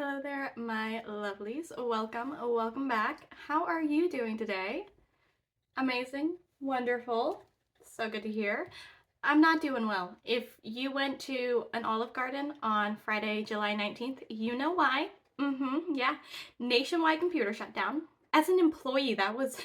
Hello there, my lovelies. Welcome back. How are you doing today? Amazing, wonderful, so good to hear. I'm not doing well. If you went to an Olive Garden on Friday, July 19th, you know why. Yeah. Nationwide computer shutdown. As an employee, that was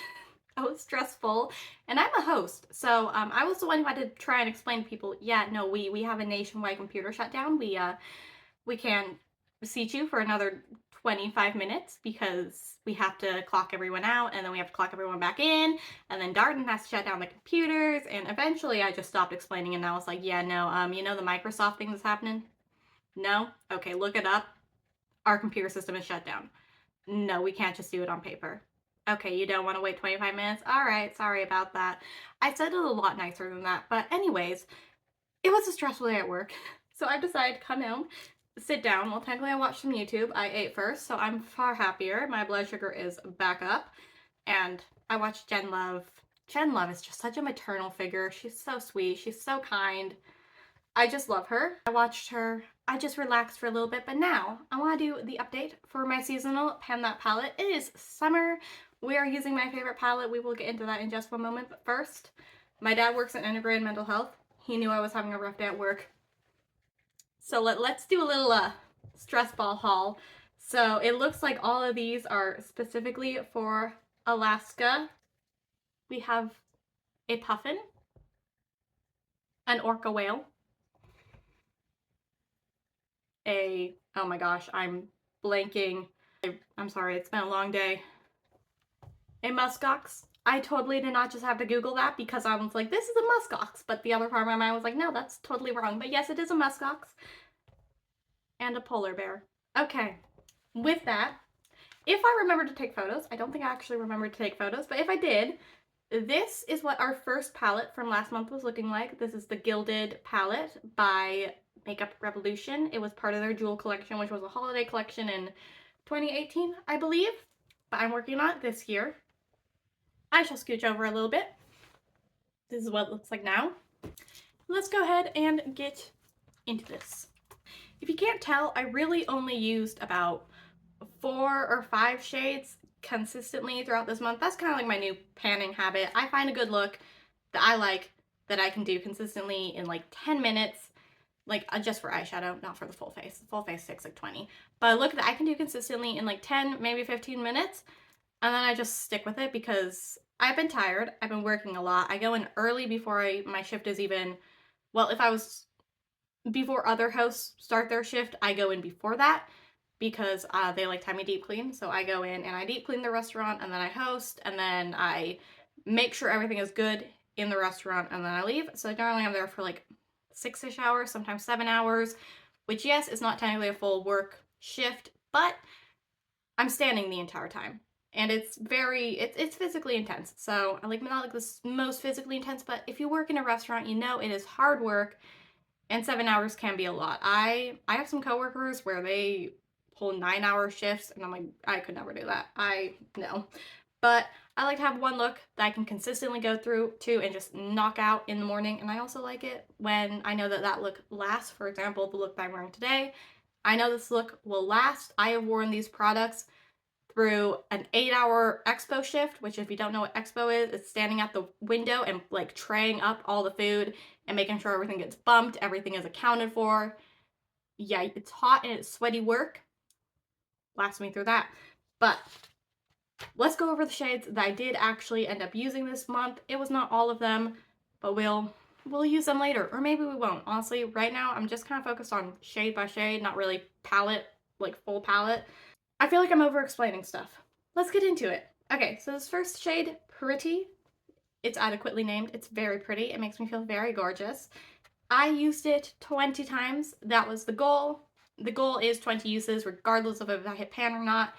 that was stressful. And I'm a host, so I was the one who had to try and explain to people, yeah, no, we have a nationwide computer shutdown. We can't seat you for another 25 minutes because we have to clock everyone out and then we have to clock everyone back in, and then Darden has to shut down the computers, and eventually I just stopped explaining and I was like, yeah, no, you know the Microsoft thing that's happening? No? Okay, look it up. Our computer system is shut down. No, we can't just do it on paper. Okay, you don't want to wait 25 minutes? All right, sorry about that. I said it a lot nicer than that, but anyways, it was a stressful day at work. So I decided to come home, sit down. Well, technically I watched some YouTube. I ate first, so I'm far happier. My blood sugar is back up. And I watched Jen Love. Jen Love is just such a maternal figure. She's so sweet. She's so kind. I just love her. I watched her. I just relaxed for a little bit, but now I want to do the update for my seasonal Pan That palette. It is summer. We are using my favorite palette. We will get into that in just one moment, but first, my dad works at Integrated Mental Health. He knew I was having a rough day at work. So let's do a little stress ball haul. So it looks like all of these are specifically for Alaska. We have a puffin, an orca whale, oh my gosh, I'm blanking. I'm sorry, it's been a long day. A muskox. I totally did not just have to Google that because I was like, this is a muskox. But the other part of my mind was like, no, that's totally wrong. But yes, it is a muskox. And a polar bear. Okay, with that, if I remember to take photos, I don't think I actually remembered to take photos, but if I did, this is what our first palette from last month was looking like. This is the Gilded palette by Makeup Revolution. It was part of their Jewel collection, which was a holiday collection in 2018, I believe. But I'm working on it this year. I shall scooch over a little bit. This is what it looks like now. Let's go ahead and get into this. If you can't tell, I really only used about 4 or 5 shades consistently throughout this month. That's kind of like my new panning habit. I find a good look that I like that I can do consistently in like 10 minutes, like just for eyeshadow, not for the full face. The full face takes like 20. But a look that I can do consistently in like 10, maybe 15 minutes, and then I just stick with it because I've been tired. I've been working a lot. I go in early before my shift is even, well, if I was before other hosts start their shift, I go in before that because they like to have me deep clean. So I go in and I deep clean the restaurant, and then I host, and then I make sure everything is good in the restaurant, and then I leave. So generally I'm there for like 6-ish hours, sometimes 7 hours, which yes, is not technically a full work shift, but I'm standing the entire time. And it's physically intense. So I like not like the most physically intense, but if you work in a restaurant, you know it is hard work, and 7 hours can be a lot. I have some coworkers where they pull 9-hour shifts, and I'm like, I could never do that. No. But I like to have one look that I can consistently go through to and just knock out in the morning. And I also like it when I know that that look lasts. For example, the look that I'm wearing today, I know this look will last. I have worn these products through an 8-hour expo shift, which if you don't know what expo is, it's standing at the window and like traying up all the food and making sure everything gets bumped, everything is accounted for. Yeah, it's hot and it's sweaty work. Lasts me through that. But let's go over the shades that I did actually end up using this month. It was not all of them, but we'll use them later, or maybe we won't. Honestly, right now I'm just kind of focused on shade by shade, not really palette, like full palette. I feel like I'm over explaining stuff. Let's get into it. Okay, so this first shade, Pretty, it's adequately named. It's very pretty. It makes me feel very gorgeous. I used it 20 times. That was the goal. The goal is 20 uses regardless of if I hit pan or not.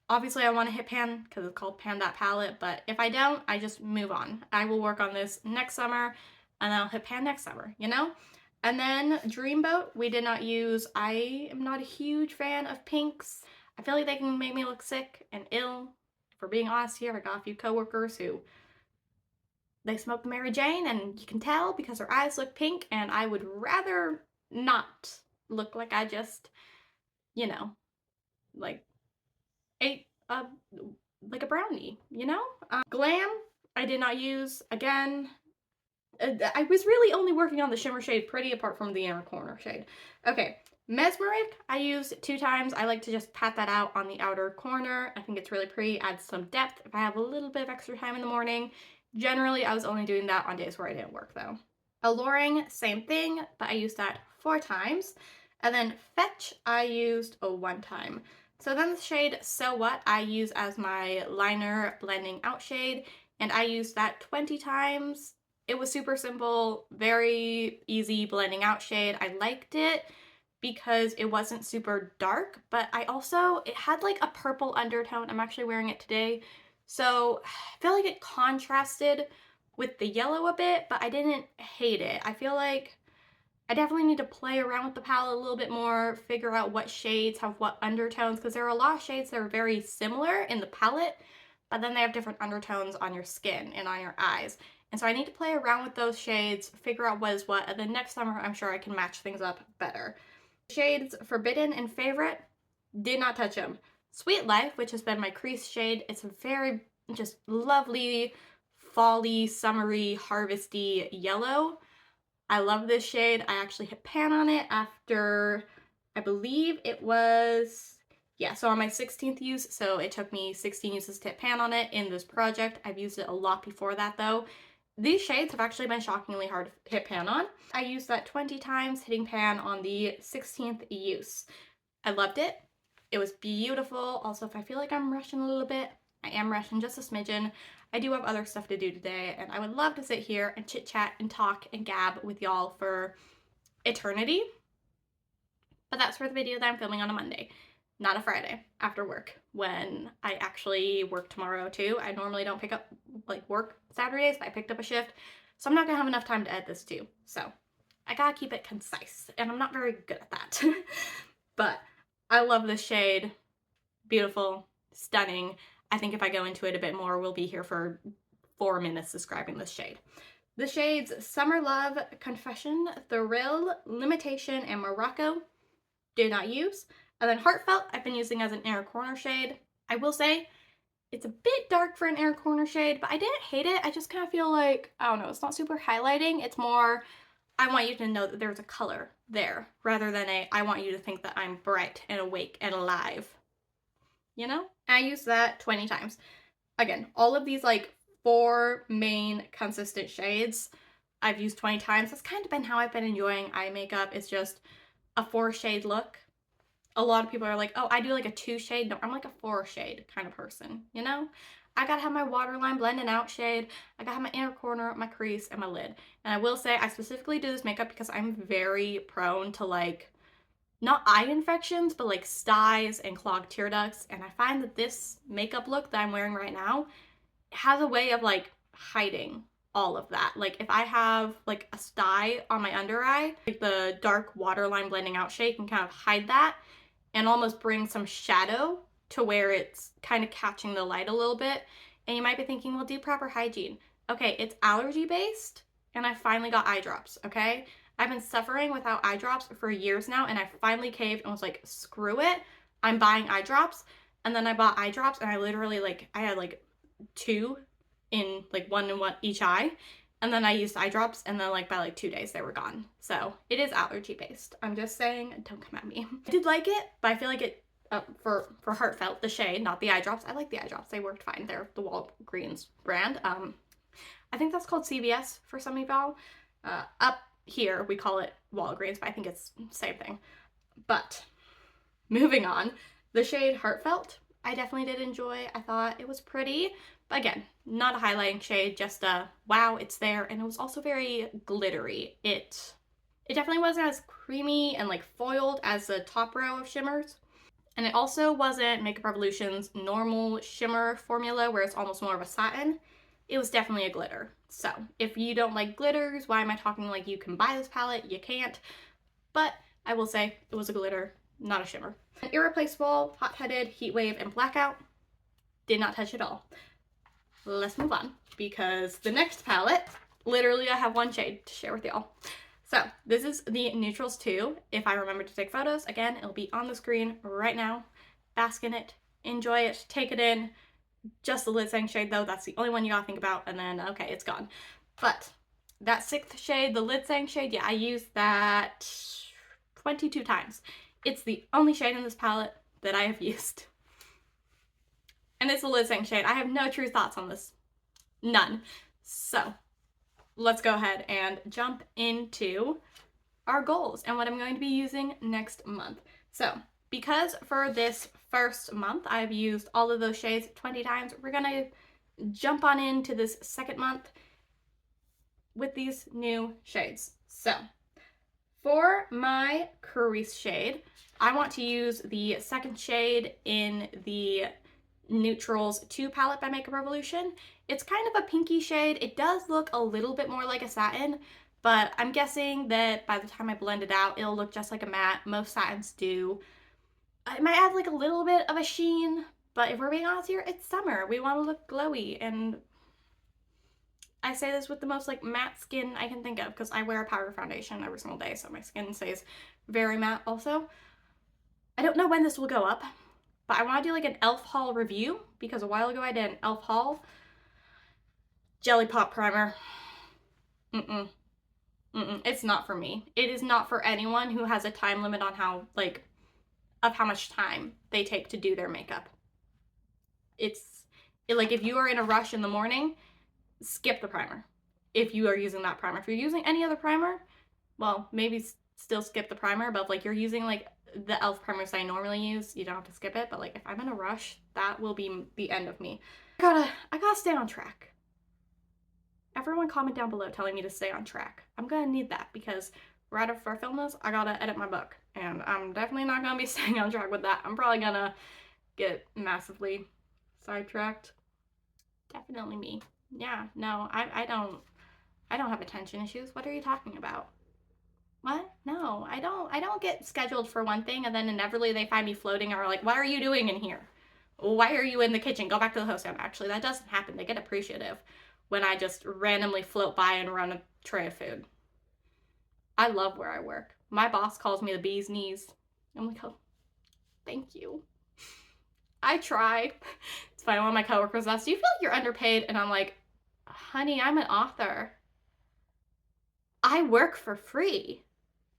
Obviously I want to hit pan because it's called Pan That palette, but if I don't, I just move on. I will work on this next summer and then I'll hit pan next summer, you know? And then Dreamboat, we did not use. I am not a huge fan of pinks. I feel like they can make me look sick and ill. For being honest here, I got a few coworkers who they smoke Mary Jane, and you can tell because her eyes look pink, and I would rather not look like I just, you know, like ate like a brownie, you know? Glam, I did not use. Again, I was really only working on the shimmer shade Pretty apart from the inner corner shade. Okay, Mesmeric, I used 2 times. I like to just pat that out on the outer corner. I think it's really pretty, adds some depth if I have a little bit of extra time in the morning. Generally, I was only doing that on days where I didn't work though. Alluring, same thing, but I used that 4 times. And then Fetch, I used 1 time. So then the shade So What, I use as my liner blending out shade, and I used that 20 times. It was super simple, very easy blending out shade. I liked it because it wasn't super dark, but it had like a purple undertone. I'm actually wearing it today. So I feel like it contrasted with the yellow a bit, but I didn't hate it. I feel like I definitely need to play around with the palette a little bit more, figure out what shades have what undertones, because there are a lot of shades that are very similar in the palette, but then they have different undertones on your skin and on your eyes. And so I need to play around with those shades, figure out what is what, and then next summer I'm sure I can match things up better. Shades Forbidden and Favorite, did not touch them. Sweet Life, which has been my crease shade, it's a very just lovely, fall-y, summery, harvesty yellow. I love this shade. I actually hit pan on it after, I believe it was, yeah, so on my 16th use, so it took me 16 uses to hit pan on it in this project. I've used it a lot before that though. These shades have actually been shockingly hard to hit pan on. I used that 20 times, hitting pan on the 16th use. I loved it. It was beautiful. Also, if I feel like I'm rushing a little bit, I am rushing just a smidgen. I do have other stuff to do today, and I would love to sit here and chit chat and talk and gab with y'all for eternity. But that's for the video that I'm filming on a Monday, not a Friday after work, when I actually work tomorrow too. I normally don't pick up like work Saturdays, but I picked up a shift, so I'm not gonna have enough time to edit this too. So I gotta keep it concise, and I'm not very good at that. But I love this shade. Beautiful, stunning. I think if I go into it a bit more, we'll be here for 4 minutes describing this shade. The shades Summer Love, Confession, Thrill, Limitation, and Morocco did not use. And then Heartfelt, I've been using as an inner corner shade. I will say it's a bit dark for an inner corner shade, but I didn't hate it. I just kind of feel like, I don't know, it's not super highlighting. It's more, I want you to know that there's a color there, rather than I want you to think that I'm bright and awake and alive. You know? I used that 20 times. Again, all of these like 4 main consistent shades I've used 20 times. That's kind of been how I've been enjoying eye makeup. It's just a 4 shade look. A lot of people are like, oh, I do like a 2 shade. No, I'm like a 4 shade kind of person, you know? I gotta have my waterline blending out shade. I gotta have my inner corner, my crease, and my lid. And I will say, I specifically do this makeup because I'm very prone to like, not eye infections, but like styes and clogged tear ducts. And I find that this makeup look that I'm wearing right now has a way of like hiding all of that. Like if I have like a sty on my under eye, like the dark waterline blending out shade can kind of hide that and almost bring some shadow to where it's kind of catching the light a little bit. And you might be thinking, well, do proper hygiene. Okay, it's allergy based, and I finally got eye drops, okay? I've been suffering without eye drops for years now, and I finally caved and was like, screw it, I'm buying eye drops. And then I bought eye drops, and I literally I had like 2 in like one in each eye. And then I used eye drops, and then like by like 2 days they were gone. So it is allergy based. I'm just saying, don't come at me. I did like it, but I feel like it, for Heartfelt, the shade, not the eye drops. I like the eye drops. They worked fine. They're the Walgreens brand. I think that's called CVS for some of y'all. Up here we call it Walgreens, but I think it's the same thing. But moving on, the shade Heartfelt, I definitely did enjoy. I thought it was pretty, but again, not a highlighting shade, just a wow, it's there. And it was also very glittery. It definitely wasn't as creamy and like foiled as the top row of shimmers. And it also wasn't Makeup Revolution's normal shimmer formula where it's almost more of a satin. It was definitely a glitter. So if you don't like glitters, why am I talking like you can buy this palette? You can't. But I will say it was a glitter, not a shimmer. Irreplaceable, Hot Headed, Heat Wave, and Blackout did not touch at all. Let's move on, because the next palette, literally I have 1 shade to share with y'all. So this is the Neutrals 2. If I remember to take photos, again, it'll be on the screen right now. bask in it, enjoy it, take it in. Just the lid saying shade though, that's the only one you gotta think about, and then okay, it's gone. But that 6th shade, the lid saying shade, yeah, I used that 22 times. It's the only shade in this palette that I have used. And it's a lid saying shade. I have no true thoughts on this. None. So let's go ahead and jump into our goals and what I'm going to be using next month. So because for this first month I've used all of those shades 20 times, we're gonna jump on into this second month with these new shades. So for my Crease shade, I want to use the second shade in the Neutrals 2 palette by Makeup Revolution. It's kind of a pinky shade. It does look a little bit more like a satin, but I'm guessing that by the time I blend it out, it'll look just like a matte. Most satins do. It might have like a little bit of a sheen, but if we're being honest here, it's summer. We want to look glowy, and I say this with the most like matte skin I can think of because I wear a powder foundation every single day, so my skin stays very matte also. I don't know when this will go up, but I want to do like an e.l.f. haul review because a while ago I did an e.l.f. haul. Jelly Pop Primer. It's not for me. It is not for anyone who has a time limit on how much time they take to do their makeup. Like if you are in a rush in the morning, skip the primer. If you are using that primer. If you're using any other primer, well, maybe still skip the primer, but if like you're using like the e.l.f. primers I normally use, you don't have to skip it, but like if I'm in a rush, that will be the end of me. I gotta stay on track. Everyone comment down below telling me to stay on track. I'm gonna need that because right after I film this, I gotta edit my book, and I'm definitely not gonna be staying on track with that. I'm probably gonna get massively sidetracked. Definitely me. Yeah, no, I don't have attention issues. What are you talking about? What? No, I don't get scheduled for one thing and then inevitably they find me floating or like, what are you doing in here? Why are you in the kitchen? Go back to the host. Actually, that doesn't happen. They get appreciative when I just randomly float by and run a tray of food. I love where I work. My boss calls me the bee's knees. I'm like, oh, thank you. I try. It's funny, one of my coworkers asked, do you feel like you're underpaid? And I'm like, honey, I'm an author. I work for free.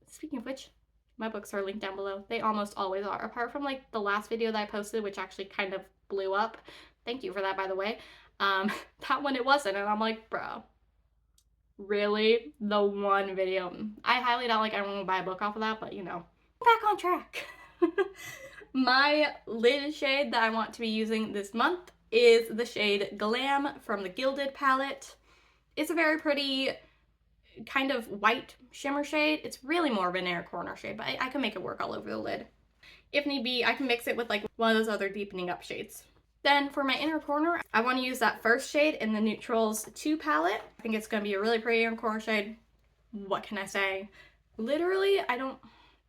Speaking of which, my books are linked down below. They almost always are, apart from like the last video that I posted, which actually kind of blew up. Thank you for that, by the way. That one it wasn't, and I'm like, bro, really? The one video? I highly doubt like everyone will buy a book off of that, but you know, back on track. My lid shade that I want to be using this month is the shade Glam from the Gilded palette. It's a very pretty kind of white shimmer shade. It's really more of an inner corner shade, but I can make it work all over the lid. If need be, I can mix it with like one of those other deepening up shades. Then for my inner corner, I want to use that first shade in the Neutrals 2 palette. I think it's going to be a really pretty inner corner shade. What can I say? Literally,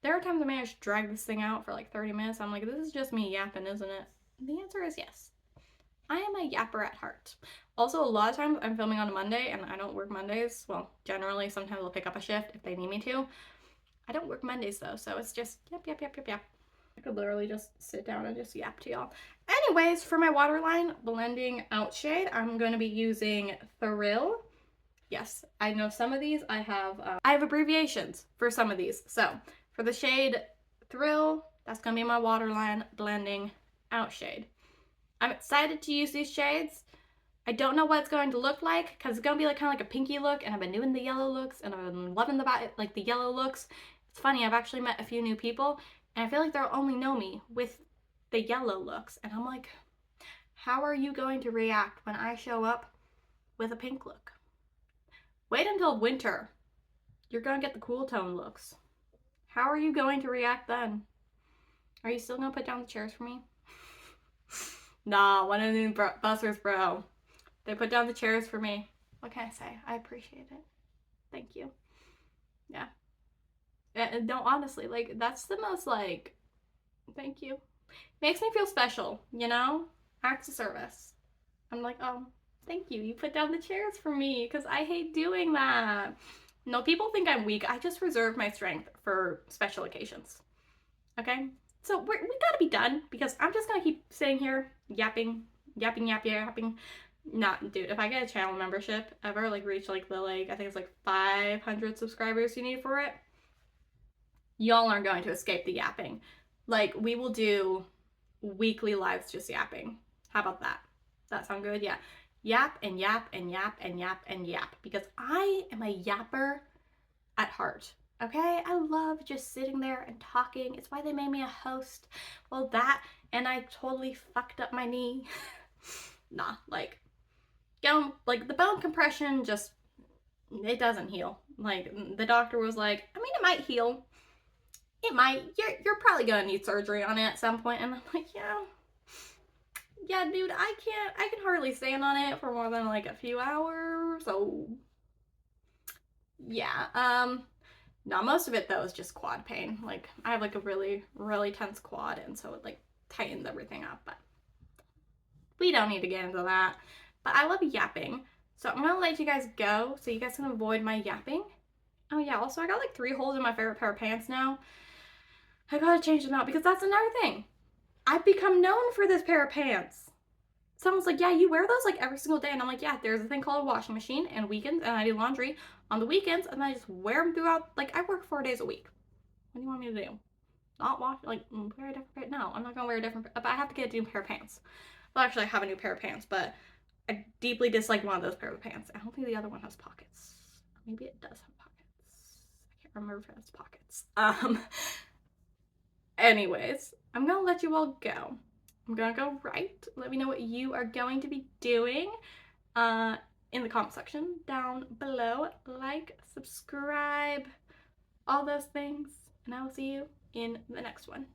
there are times I manage to drag this thing out for like 30 minutes. I'm like, this is just me yapping, isn't it? The answer is yes. I am a yapper at heart. Also, a lot of times I'm filming on a Monday and I don't work Mondays. Well, generally, sometimes I'll pick up a shift if they need me to. I don't work Mondays though, so it's just yap. I could literally just sit down and just yap to y'all. Anyways, for my waterline blending out shade, I'm going to be using Thrill. Yes, I know some of these I have abbreviations for some of these. So for the shade Thrill, that's going to be my waterline blending out shade. I'm excited to use these shades. I don't know what it's going to look like because it's going to be like kind of like a pinky look, and I've been doing the yellow looks and I've been loving the yellow looks. It's funny, I've actually met a few new people and I feel like they'll only know me with the yellow looks, and I'm like, how are you going to react when I show up with a pink look? Wait until winter. You're going to get the cool tone looks. How are you going to react then? Are you still going to put down the chairs for me? Nah, one of the new buzzers, bro. They put down the chairs for me. What can I say? I appreciate it. Thank you. Yeah. And no, honestly, like, that's the most, like, thank you. Makes me feel special, you know? Acts of service. I'm like, oh, thank you. You put down the chairs for me, because I hate doing that. No, people think I'm weak. I just reserve my strength for special occasions. Okay? So we gotta be done because I'm just gonna keep sitting here yapping. Not, dude, if I get a channel membership ever, like reach like the I think it's like 500 subscribers you need for it, y'all aren't going to escape the yapping. Like, we will do weekly lives just yapping. How about that? That sound good? Yeah. Yap and yap and yap and yap and yap because I am a yapper at heart. Okay? I love just sitting there and talking. It's why they made me a host. Well, that and I totally fucked up my knee. Nah, like, like the bone compression just it doesn't heal. Like the doctor was like, I mean, it might heal. It might. You're probably gonna need surgery on it at some point. And I'm like, yeah, dude, I can hardly stand on it for more than like a few hours. So yeah. No, most of it though is just quad pain. Like I have like a really, really tense quad, and so it like tightens everything up. But we don't need to get into that. But I love yapping. So I'm gonna let you guys go so you guys can avoid my yapping. Oh yeah, also I got like 3 holes in my favorite pair of pants now. I gotta change them out because that's another thing. I've become known for this pair of pants. Someone's like, yeah, you wear those like every single day. And I'm like, yeah, there's a thing called a washing machine and weekends, and I do laundry on the weekends, and I just wear them throughout. Like, I work 4 days a week. What do you want me to do? Not wash, like, wear a different pair? No, I'm not gonna wear a different, but I have to get a new pair of pants. Well, actually, I have a new pair of pants, but I deeply dislike one of those pair of pants. I don't think the other one has pockets. Maybe it does have pockets. I can't remember if it has pockets. Anyways, I'm gonna let you all go. I'm gonna go right. Let me know what you are going to be doing in the comment section down below. Like, subscribe, all those things, and I will see you in the next one.